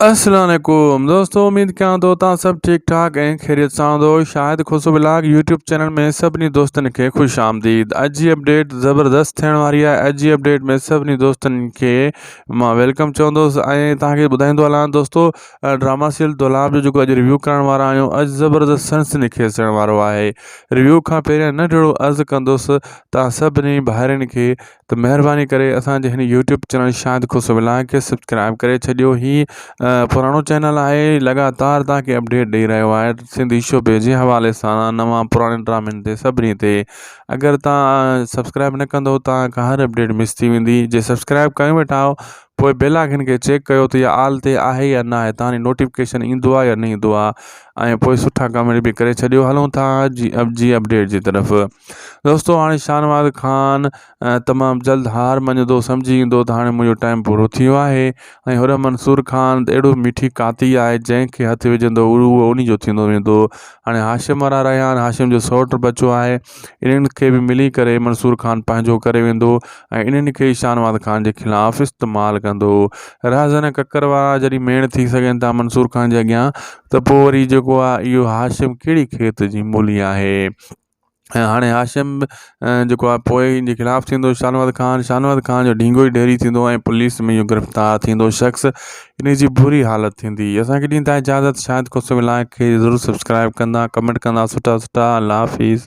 अस्सलाम वालेकुम दोस्तों, उम्मीद कयां थो तव्हां सभु ठीकु ठाक ऐं ख़ैरियत सां हूंदो। शाहिद खुशो ब्लॉग यूट्यूब चैनल में सभिनी दोस्तनि खे ख़ुशि आमदीद। अॼु जी अपडेट ज़बरदस्त थियण वारी आहे। अॼु जी अपडेट में सभिनी दोस्तनि खे मां वेलकम चवंदुसि ऐं तव्हांखे ॿुधाईंदो हलां दोस्तो, ड्रामा सीरियल दुलाब जो जेको अॼु रिव्यू करण वारा आहियूं, अॼु ज़बरदस्त सनसनीखेज़ थियण वारो आहे। रिव्यू खां पहिरियों नंढिड़ो अर्ज़ु कंदुसि तव्हां सभिनी भाइरनि खे त महिरबानी करे असांजे हिन यूट्यूब चैनल शाहिद खुशो ब्लॉग खे सब्सक्राइब करे छॾियो। ही पुराणो चैनल आहे, लगातार तव्हांखे अपडेट ॾेई रहियो आहे सिंधी शोबे जे हवाले सां, नवां पुराणे ड्रामनि ते सभिनी ते। अगरि तव्हां सब्सक्राइब न कंदो तव्हांखां हर अपडेट मिस थी वेंदी। जे सब्सक्राइब करे वेठा आहियो पोइ बेल आइकन खे चेक कयो त इहा आल ते आहे या न आहे, तव्हांजी नोटिफिकेशन ईंदो आहे या न ईंदो आहे, ऐं पोइ सुठा कमेंट बि करे छॾियो। हलूं था जी अपडेट जी तरफ़। दोस्तो, हाणे शाहनवाज़ ख़ान तमामु जल्द हार मञंदो, सम्झी ईंदो त हाणे मुंहिंजो टाइम पूरो थी वियो आहे। ऐं हुर मंसूर ख़ान त अहिड़ो मीठी काती आहे, जंहिंखे हथु विझंदो उहो उन जो थींदो वेंदो। हाणे हाशिम वारा रहिया आहिनि, हाशिम जो सौटु बचो आहे, इन्हनि खे बि मिली करे मंसूर ख़ान पंहिंजो करे वेंदो ऐं इन्हनि खे शाहनवाज़ ख़ान जे ख़िलाफ़ु इस्तेमालु कंदो। राज़न ककर वारा जॾहिं मेण थी सघनि था मंसूर ख़ान जे अॻियां, त पोइ वरी जेको आहे इहो हाशिम कहिड़ी खेत जी मूली आहे। ऐं हाणे हाशिम जेको आहे पोइ इन जे ख़िलाफ़ु थींदो शाहनवाज़ ख़ान जो ढींगो ई ढेरी थींदो ऐं पुलिस में इहो गिरफ़्तार थींदो शख़्स, इन जी बुरी हालति थींदी। असांखे ॾींदा इजाज़त। शाहिद खुशो ब्लॉग खे ज़रूरु सब्सक्राइब कंदा, कमेंट कंदा सुठा सुठा। अल्लाह हाफ़िज़।